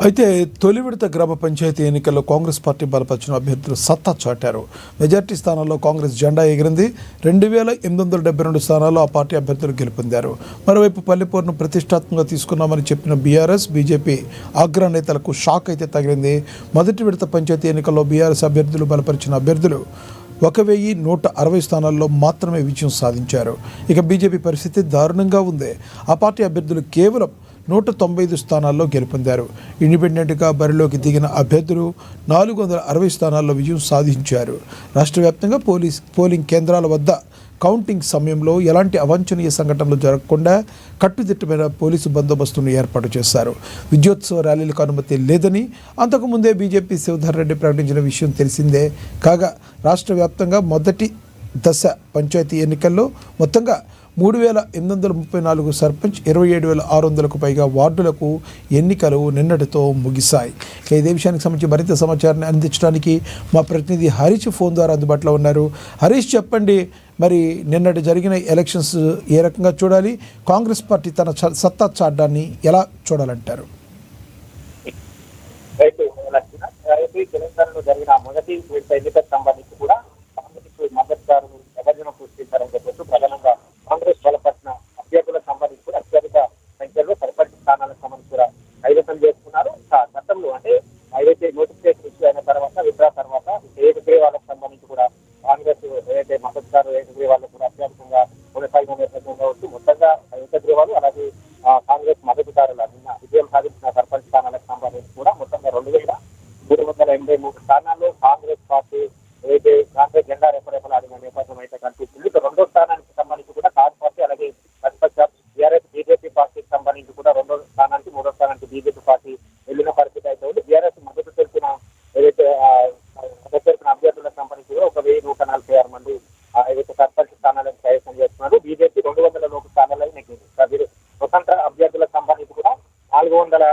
అయితే తొలి విడత గ్రామ పంచాయతీ ఎన్నికల్లో కాంగ్రెస్ పార్టీ బలపరిచిన అభ్యర్థులు సత్తా చాటారు. మెజార్టీ స్థానాల్లో కాంగ్రెస్ జెండా ఎగిరింది. 2872 స్థానాల్లో ఆ పార్టీ అభ్యర్థులు గెలుపొందారు. మరోవైపు పల్లెపూర్ను ప్రతిష్టాత్మకంగా తీసుకున్నామని చెప్పిన బీఆర్ఎస్, బీజేపీ అగ్రనేతలకు షాక్ అయితే తగిలింది. మొదటి విడత పంచాయతీ ఎన్నికల్లో బీఆర్ఎస్ అభ్యర్థులు బలపరిచిన అభ్యర్థులు 1160 స్థానాల్లో మాత్రమే విజయం సాధించారు. ఇక బీజేపీ పరిస్థితి దారుణంగా ఉంది. ఆ పార్టీ అభ్యర్థులు కేవలం 195 స్థానాల్లో గెలుపొందారు. ఇండిపెండెంట్గా బరిలోకి దిగిన అభ్యర్థులు 460 స్థానాల్లో విజయం సాధించారు. రాష్ట్ర వ్యాప్తంగా పోలింగ్ కేంద్రాల వద్ద కౌంటింగ్ సమయంలో ఎలాంటి అవాంఛనీయ సంఘటనలు జరగకుండా కట్టుదిట్టమైన పోలీసు బందోబస్తును ఏర్పాటు చేశారు. విద్యోత్సవ ర్యాలీలకు అనుమతి లేదని అంతకుముందే బీజేపీ శివధర్ రెడ్డి ప్రకటించిన విషయం తెలిసిందే. కాగా రాష్ట్ర వ్యాప్తంగా మొదటి దశ పంచాయతీ ఎన్నికల్లో మొత్తంగా 3834 సర్పంచ్, 27600కు పైగా వార్డులకు ఎన్నికలు నిన్నటితో ముగిశాయి. ఇదే విషయానికి సంబంధించి మరింత సమాచారాన్ని అందించడానికి మా ప్రతినిధి హరీష్ ఫోన్ ద్వారా అందుబాటులో ఉన్నారు. హరీష్, చెప్పండి, మరి నిన్నటి జరిగిన ఎలక్షన్స్ ఏ రకంగా చూడాలి? కాంగ్రెస్ పార్టీ తన సత్తా చాటాన్ని ఎలా చూడాలంటారు? తెలంగాణలో జరిగిన మొదటి ఎన్నికలకు సంబంధించి కూడా కాంగ్రెస్ మద్దతుదారులు ప్రజలను సృష్టించారని చెప్పొచ్చు. ప్రధానంగా కాంగ్రెస్ బలపరిచిన అభ్యర్థులకు సంబంధించి కూడా అత్యధిక సంఖ్యలో సర్పంచ్ స్థానాలకు సంబంధించి కూడా కైవసం చేసుకున్నారు. గతంలో అంటే ఏదైతే నోటిఫికేషన్ ఇష్యూ అయిన తర్వాత విత్డ్రా తర్వాత ఏకగ్రీవ వాళ్ళకు సంబంధించి కూడా కాంగ్రెస్ ఏదైతే మద్దతుదారు ఏకగ్రీవ వాళ్ళు కూడా అత్యధికంగా కొనసాగిన నేపథ్యం కావచ్చు. మొత్తంగా ఏకగ్రీవాలు అలాగే కాంగ్రెస్ మద్దతుదారుల నిన్న విజయం సాధించిన సర్పంచ్ స్థానాలకు సంబంధించి కూడా మొత్తంగా 2383 స్థానాల్లో కాంగ్రెస్ పార్టీ ఏదైతే కాంగ్రెస్ జెండా రెపరెపలాడిన నేపథ్యం అయితే కనిపిస్తుంది. రెండో స్థానానికి సంబంధించి కూడా కాంగ్రెస్ పార్టీ అలాగే ప్రతిపక్ష బీఆర్ఎస్, బీజేపీ పార్టీకి సంబంధించి కూడా రెండో స్థానానికి మూడో స్థానానికి బీజేపీ పార్టీ వెళ్ళిన పరిస్థితి అయితే ఉంది. బీఆర్ఎస్ మద్దతు తెలిపిన ఏదైతే అభ్యర్థులకు సంబంధించి కూడా 1146 మంది ఏదైతే సర్పంచ్ స్థానాలను ప్రయత్నం చేస్తున్నారు. బీజేపీ 200 లోపు స్థానాలను నెగ్గింది. స్వతంత్ర అభ్యర్థులకు సంబంధించి కూడా 400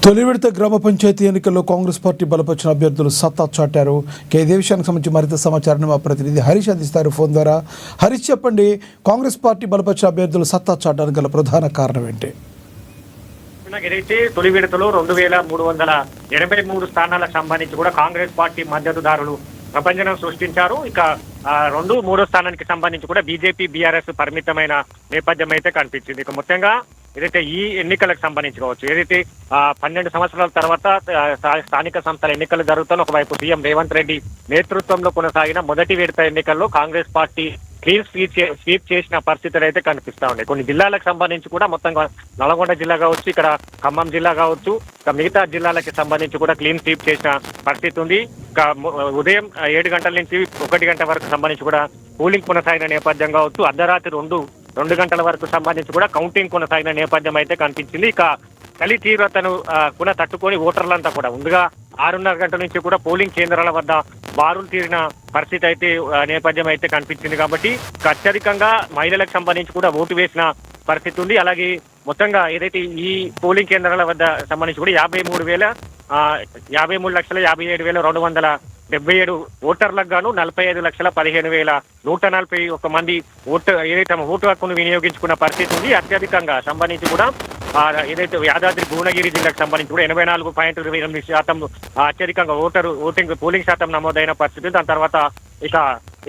తొలి విడత గ్రామ పంచాయతీ ఎన్నికల్లో కాంగ్రెస్ పార్టీ బలపరిచిన అభ్యర్థులు సత్తా చాటారు. ఇదే విషయానికి సంబంధించి మరింత సమాచారాన్ని మా ప్రతినిధి హరీష్ అందిస్తారు ఫోన్ ద్వారా. హరీష్, చెప్పండి, కాంగ్రెస్ పార్టీ బలపరిచిన అభ్యర్థులు సత్తా చాటానికి గల ప్రధాన కారణం ఏంటి? ఏదైతే తొలి విడతలో 2383 స్థానాలకు సంబంధించి కూడా కాంగ్రెస్ పార్టీ మద్దతుదారులు ప్రపంచం సృష్టించారు. ఇక 2, 3 స్థానానికి సంబంధించి కూడా బీజేపీ, బీఆర్ఎస్ పరిమితమైన నేపథ్యం అయితే కనిపించింది. ఇక మొత్తంగా ఏదైతే ఈ ఎన్నికలకు సంబంధించి కావచ్చు, ఏదైతే 12 సంవత్సరాల తర్వాత స్థానిక సంస్థల ఎన్నికలు జరుగుతున్న ఒకవైపు సీఎం రేవంత్ రెడ్డి నేతృత్వంలో కొనసాగిన మొదటి విడత ఎన్నికల్లో కాంగ్రెస్ పార్టీ క్లీన్ స్వీప్ చేసిన పరిస్థితులు అయితే కనిపిస్తా ఉన్నాయి. కొన్ని జిల్లాలకు సంబంధించి కూడా మొత్తంగా నల్గొండ జిల్లా కావచ్చు, ఇక్కడ ఖమ్మం జిల్లా కావచ్చు, ఇక మిగతా జిల్లాలకి సంబంధించి కూడా క్లీన్ స్వీప్ చేసిన పరిస్థితి ఉంది. ఇక ఉదయం 7 గంటల నుంచి 1 గంట వరకు సంబంధించి కూడా పోలింగ్ కొనసాగిన నేపథ్యం కావచ్చు. అర్ధరాత్రి 2 గంటల వరకు సంబంధించి కూడా కౌంటింగ్ కొనసాగిన నేపథ్యం అయితే కనిపించింది. ఇక చలి తీవ్రతను కూడా తట్టుకొని ఓటర్లంతా కూడా ముందుగా 6:30 గంటల నుంచి కూడా పోలింగ్ కేంద్రాల వద్ద బారులు తీరిన పరిస్థితి అయితే నేపథ్యం అయితే కనిపించింది. కాబట్టి అత్యధికంగా మహిళలకు సంబంధించి కూడా ఓటు వేసిన పరిస్థితి ఉంది. అలాగే మొత్తంగా ఏదైతే ఈ పోలింగ్ కేంద్రాల వద్ద సంబంధించి కూడా 53,57,277 ఓటర్లకు గాను 45,15,141 మంది ఏదైతే ఓటు హక్కును వినియోగించుకున్న పరిస్థితి ఉంది. అత్యధికంగా సంబంధించి కూడా ఏదైతే యాదాద్రి భువనగిరి జిల్లాకు సంబంధించి కూడా 84.28% అత్యధికంగా పోలింగ్ శాతం నమోదైన పరిస్థితి. దాని తర్వాత ఇక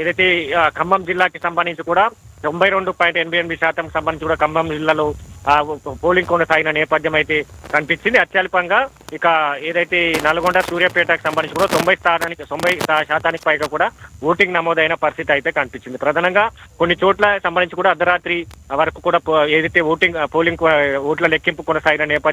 ఏదైతే ఖమ్మం జిల్లాకి సంబంధించి కూడా 92.88% సంబంధించి కూడా ఖమ్మం జిల్లాలో పోలింగ్ కొనసాగిన నేపథ్యం అయితే కనిపించింది. అత్యల్పంగా ఇక ఏదైతే నల్గొండ సూర్యాపేటకు సంబంధించి కూడా 90% పైగా కూడా ఓటింగ్ నమోదైన పరిస్థితి అయితే కనిపించింది. ప్రధానంగా కొన్ని చోట్ల సంబంధించి కూడా అర్ధరాత్రి వరకు కూడా ఏదైతే పోలింగ్ ఓట్ల లెక్కింపు కొనసాగిన నేపథ్యం